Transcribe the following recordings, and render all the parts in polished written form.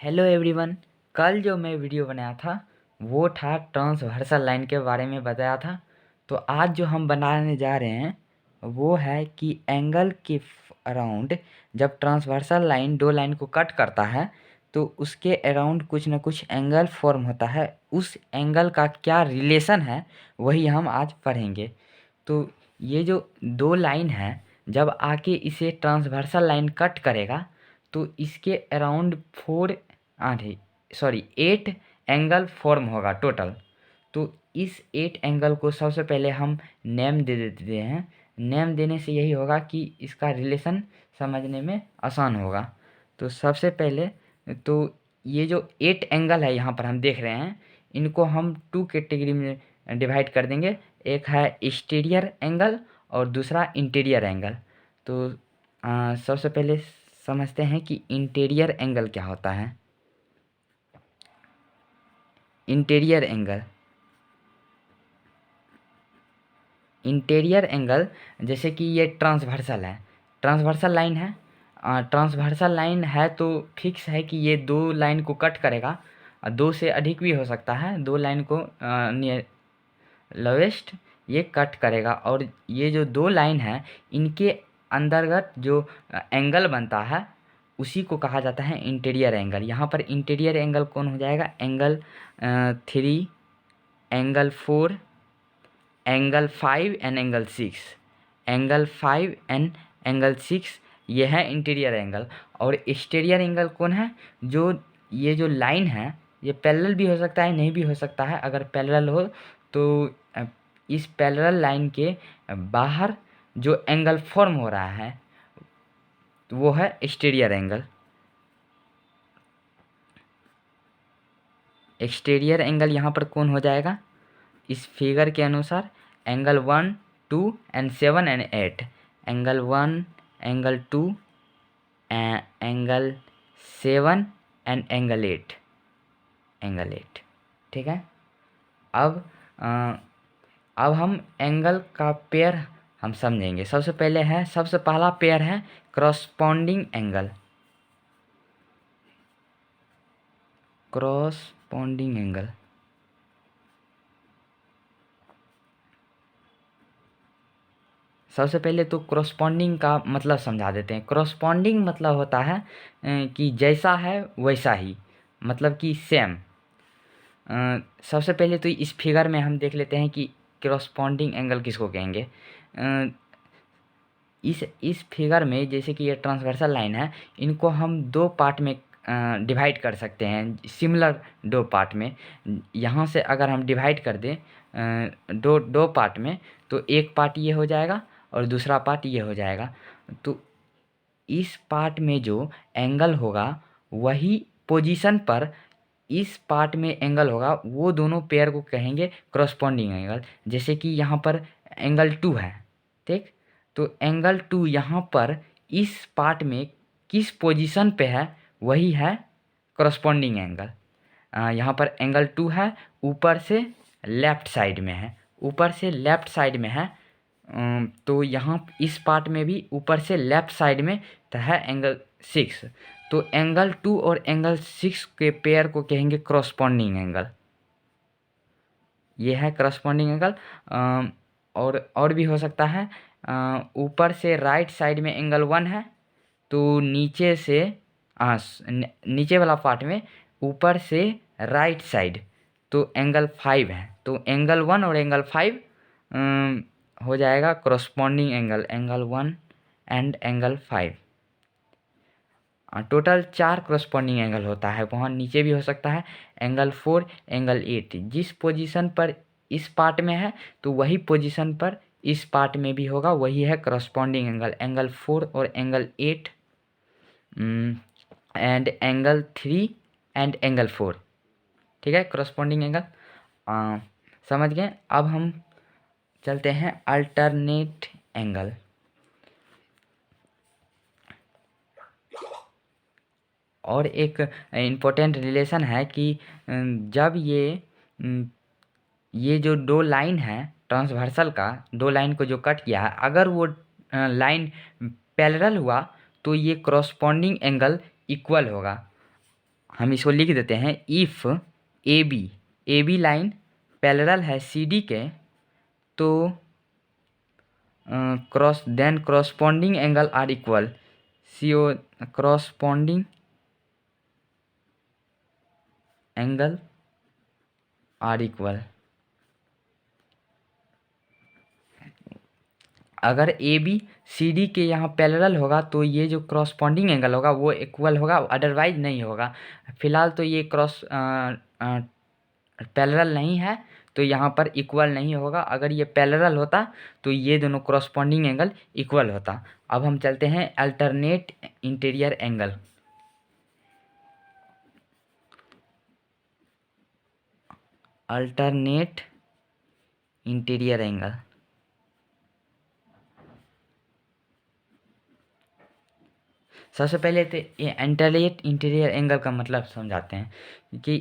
Hello everyone. कल जो मैं वीडियो बनाया था वो था ट्रांसवर्सल लाइन के बारे में बताया था। तो आज जो हम बनाने जा रहे हैं वो है कि एंगल के अराउंड जब ट्रांसवर्सल लाइन दो लाइन को कट करता है तो उसके अराउंड कुछ ना कुछ एंगल फॉर्म होता है। उस एंगल का क्या रिलेशन है वही हम आज पढ़ेंगे। तो ये जो दो लाइन है जब आके इसे ट्रांसवर्सल लाइन कट करेगा तो इसके अराउंड फोर आधे सॉरी 8 एंगल फॉर्म होगा टोटल। तो इस 8 एंगल को सबसे पहले हम नेम दे देते हैं। नेम देने से यही होगा कि इसका रिलेशन समझने में आसान होगा। तो सबसे पहले तो ये जो 8 एंगल है यहाँ पर हम देख रहे हैं इनको हम टू कैटेगरी में डिवाइड कर देंगे। एक है एक्सटीरियर एंगल और दूसरा इंटीरियर एंगल। तो सबसे पहले समझते हैं कि इंटीरियर एंगल क्या होता है। इंटीरियर एंगल इंटीरियर एंगल जैसे कि ये ट्रांसवर्सल है, ट्रांसवर्सल लाइन है। ट्रांसवर्सल लाइन है तो फिक्स है कि ये दो लाइन को कट करेगा। दो से अधिक भी हो सकता है, दो लाइन को नियर लोवेस्ट ये कट करेगा। और ये जो दो लाइन है इनके अंतर्गत जो एंगल बनता है उसी को कहा जाता है इंटीरियर एंगल। यहाँ पर इंटीरियर एंगल कौन हो जाएगा? Angle 3, angle 4, angle 5 and angle 6। Angle 5 and angle 6 ये है इंटीरियर एंगल। और एक्सटीरियर एंगल कौन है? जो ये जो लाइन है ये पैरेलल भी हो सकता है, नहीं भी हो सकता है। अगर पैरेलल हो तो इस पैरेलल लाइन के बाहर जो एंगल फॉर्म हो रहा है तो वो है एक्सटीरियर एंगल। एक्सटीरियर एंगल यहाँ पर कौन हो जाएगा? इस फिगर के अनुसार angle 1, 2 and 7 and 8। Angle 1, angle 2, angle 7 and angle 8। Angle 8 ठीक है। अब अब हम एंगल का पेयर हम समझेंगे। सबसे पहला पेयर है क्रॉसपॉन्डिंग एंगल। क्रॉसपॉन्डिंग एंगल सबसे पहले तो क्रॉसपॉन्डिंग का मतलब समझा देते हैं। क्रॉसपॉन्डिंग मतलब होता है कि जैसा है वैसा ही, मतलब कि सेम। सबसे पहले तो इस फिगर में हम देख लेते हैं कि क्रॉसपॉन्डिंग एंगल किसको कहेंगे। अ, इस फिगर में जैसे कि ये ट्रांसवर्सल लाइन है, इनको हम दो पार्ट में डिवाइड कर सकते हैं, सिमिलर दो पार्ट में। यहाँ से अगर हम डिवाइड कर दें दो दो पार्ट में तो एक पार्ट ये हो जाएगा और दूसरा पार्ट ये हो जाएगा। तो इस पार्ट में जो एंगल होगा वही पोजीशन पर इस पार्ट में एंगल होगा, वो दोनों पेयर को कहेंगे क्रॉसपॉन्डिंग एंगल। जैसे कि यहाँ पर एंगल 2 है, ठीक। तो एंगल 2 यहाँ पर इस पार्ट में किस पोजीशन पे है वही है क्रॉसपॉन्डिंग एंगल। यहाँ पर एंगल 2 है, ऊपर से लेफ्ट साइड में है, ऊपर से लेफ्ट साइड में है। तो यहाँ इस पार्ट में भी ऊपर से लेफ्ट साइड में तो है एंगल 6। तो एंगल 2 और एंगल 6 के पेयर को कहेंगे क्रॉसपॉन्डिंग एंगल। ये है क्रॉसपॉन्डिंग एंगल। और भी हो सकता है। ऊपर से राइट साइड में एंगल 1 है तो नीचे से नीचे वाला पार्ट में ऊपर से राइट साइड तो एंगल 5 है। तो एंगल 1 और एंगल 5 हो जाएगा corresponding angle, angle 1 and angle 5। Total 4 corresponding angle होता है, वहाँ नीचे भी हो सकता है। एंगल 4, एंगल 8 जिस पोजीशन पर इस पार्ट में है तो वही पोजीशन पर इस पार्ट में भी होगा, वही है क्रॉसपॉन्डिंग एंगल। एंगल 4 और angle 8 and angle 3 and angle 4, ठीक है, क्रॉसपॉन्डिंग एंगल समझ गए। अब हम चलते हैं अल्टरनेट एंगल। और एक इम्पोर्टेंट रिलेशन है कि जब ये जो दो लाइन है ट्रांसवर्सल का, दो लाइन को जो कट किया है, अगर वो लाइन पैरेलल हुआ तो ये क्रॉसपॉन्डिंग एंगल इक्वल होगा। हम इसको लिख देते हैं, if A B line parallel है सी डी के, तो corresponding angle are equal, corresponding angle are equal. अगर ए बी सी डी के यहाँ पैरेलल होगा तो ये जो क्रॉसपॉन्डिंग एंगल होगा वो इक्वल होगा, अदरवाइज नहीं होगा। फिलहाल तो ये पैरेलल नहीं है तो यहाँ पर इक्वल नहीं होगा। अगर ये पैरेलल होता तो ये दोनों क्रॉसपॉन्डिंग एंगल इक्वल होता। अब हम चलते हैं alternate interior angle. Alternate interior angle, सबसे पहले तो ये एंटरलेट इंटीरियर एंगल का मतलब समझाते हैं कि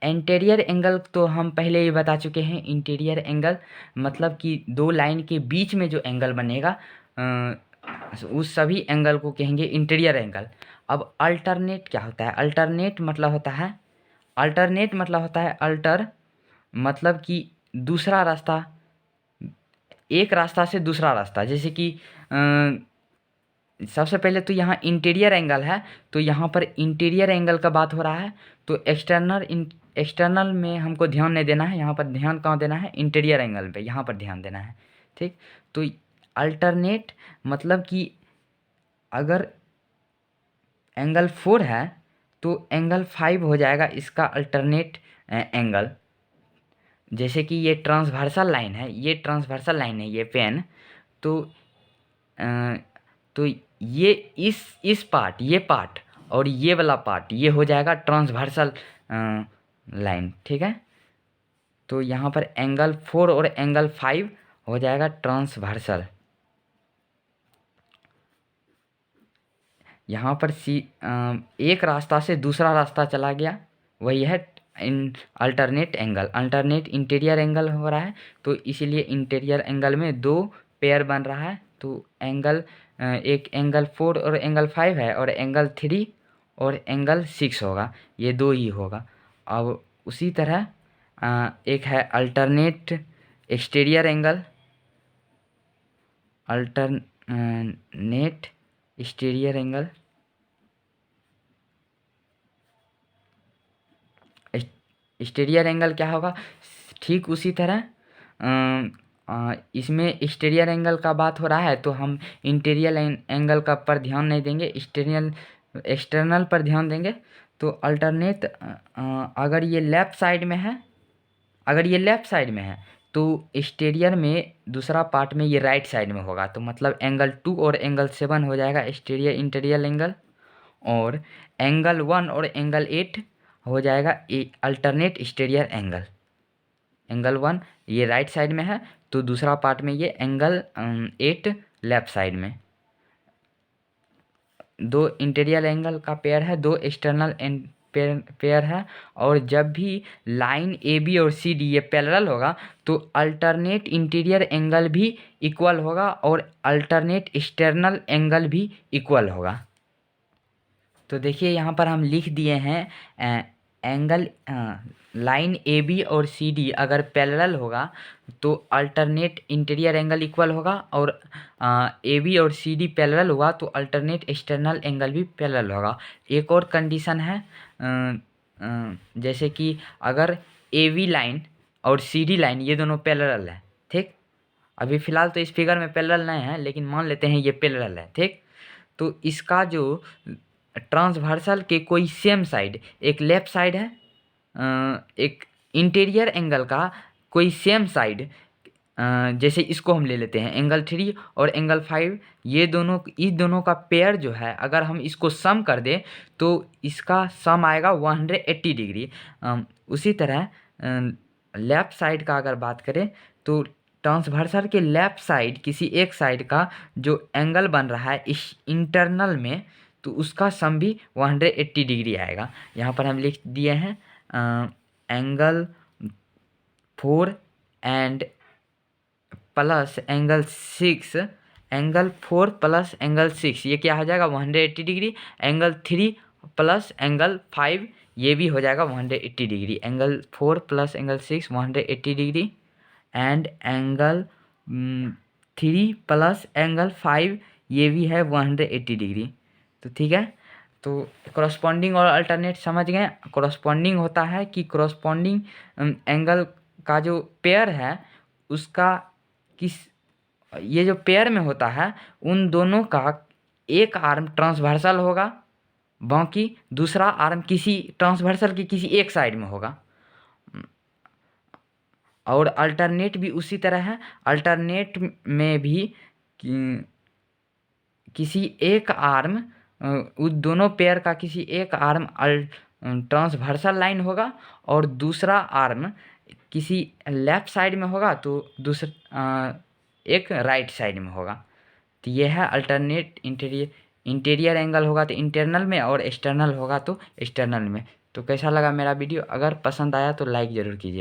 इंटीरियर एंगल तो हम पहले ही बता चुके हैं। इंटीरियर एंगल मतलब कि दो लाइन के बीच में जो एंगल बनेगा उस सभी एंगल को कहेंगे इंटीरियर एंगल। अब अल्टरनेट क्या होता है? अल्टरनेट मतलब होता है अल्टर मतलब कि दूसरा रास्ता, एक रास्ता से दूसरा रास्ता। जैसे कि सबसे पहले तो यहाँ इंटीरियर एंगल है, तो यहाँ पर इंटीरियर एंगल का बात हो रहा है, तो एक्सटर्नल में हमको ध्यान नहीं देना है। यहाँ पर ध्यान कहाँ देना है? इंटीरियर एंगल पे, यहाँ पर ध्यान देना है। ठीक, तो अल्टरनेट मतलब कि अगर एंगल 4 है तो एंगल 5 हो जाएगा इसका अल्टरनेट एंगल। जैसे कि ये ट्रांसवर्सल लाइन है, ये पेन, तो तो ये इस पार्ट, ये पार्ट और ये वाला पार्ट ये हो जाएगा ट्रांसवर्सल लाइन। ठीक है, तो यहाँ पर एंगल 4 और एंगल 5 हो जाएगा ट्रांसवर्सल। यहाँ पर एक रास्ता से दूसरा रास्ता चला गया, वही है alternate angle. Alternate interior angle हो रहा है, तो इसीलिए इंटीरियर एंगल में दो पेयर बन रहा है। तो एंगल एक एंगल 4 और एंगल 5 है, और एंगल 3 और एंगल 6 होगा, ये दो ही होगा। अब उसी तरह एक है alternate exterior angle, alternate exterior angle. Exterior angle क्या होगा? ठीक उसी तरह इसमें एक्सटीरियर एंगल का बात हो रहा है तो हम इंटीरियर एंगल का पर ध्यान नहीं देंगे, एक्सटर्नल पर ध्यान देंगे। तो अल्टरनेट अगर ये लेफ़्ट साइड में है तो एक्सटीरियर में दूसरा पार्ट में ये राइट साइड में होगा, तो मतलब एंगल 2 और एंगल 7 हो जाएगा एक्सटीरियर इंटीरियर एंगल, और एंगल 1 और एंगल 8 हो जाएगा अल्टरनेट एक्सटीरियर एंगल। एंगल 1 ये राइट साइड में है तो दूसरा पार्ट में ये एंगल 8 लेफ्ट साइड में। दो इंटीरियर एंगल का पेयर है, दो एक्सटर्नल पेयर है, और जब भी लाइन ए बी और सी डी ये पैरेलल होगा तो अल्टरनेट इंटीरियर एंगल भी इक्वल होगा और अल्टरनेट एक्सटर्नल एंगल भी इक्वल होगा। तो देखिए यहाँ पर हम लिख दिए हैं एंगल लाइन ए बी और सी डी अगर पैरेलल होगा तो अल्टरनेट इंटीरियर एंगल इक्वल होगा, और ए बी और सी डी पैरेलल होगा तो अल्टरनेट एक्सटर्नल एंगल भी पैरेलल होगा। एक और कंडीशन है, जैसे कि अगर ए बी लाइन और सी डी लाइन ये दोनों पैरेलल है, ठीक, अभी फ़िलहाल तो इस फिगर में पैरेलल नहीं है लेकिन मान लेते हैं ये पैरेलल है, ठीक, तो इसका जो ट्रांसवर्सल के कोई सेम साइड, एक लेफ़्ट साइड है, एक इंटीरियर एंगल का कोई सेम साइड, जैसे इसको हम ले लेते हैं एंगल 3 और एंगल 5, ये दोनों, इस दोनों का पेयर जो है अगर हम इसको सम कर दें तो इसका सम आएगा 180 डिग्री। उसी तरह लेफ़्ट साइड का अगर बात करें तो ट्रांसवर्सल के लेफ़्ट साइड किसी एक साइड का जो एंगल बन रहा है इस इंटरनल में, तो उसका सम भी 180 डिग्री आएगा। यहाँ पर हम लिख दिए हैं angle 4 and plus angle 6, angle 4 plus angle 6 ये क्या हो जाएगा 180 डिग्री, एंगल 3 प्लस एंगल 5 ये भी हो जाएगा 180 degree. Angle 4 plus angle 6 180 degree, and angle 3 plus angle 5 ये भी है 180 डिग्री। तो ठीक है, तो कॉरस्पॉन्डिंग और अल्टरनेट समझ गए। कॉरस्पॉन्डिंग होता है कि कॉरस्पॉन्डिंग एंगल का जो पेयर है उसका ये जो पेयर में होता है उन दोनों का एक आर्म ट्रांसवर्सल होगा, बाकी दूसरा आर्म किसी ट्रांसवर्सल की किसी एक साइड में होगा। और अल्टरनेट भी उसी तरह है। अल्टरनेट में भी किसी एक आर्म उस दोनों पेयर का किसी एक आर्म ट्रांसवर्सल लाइन होगा और दूसरा आर्म किसी लेफ्ट साइड में होगा तो दूसरा एक राइट साइड में होगा। तो ये है अल्टरनेट। इंटीरियर एंगल होगा तो इंटरनल में और एक्सटर्नल होगा तो एक्सटर्नल में। तो कैसा लगा मेरा वीडियो? अगर पसंद आया तो लाइक ज़रूर कीजिएगा।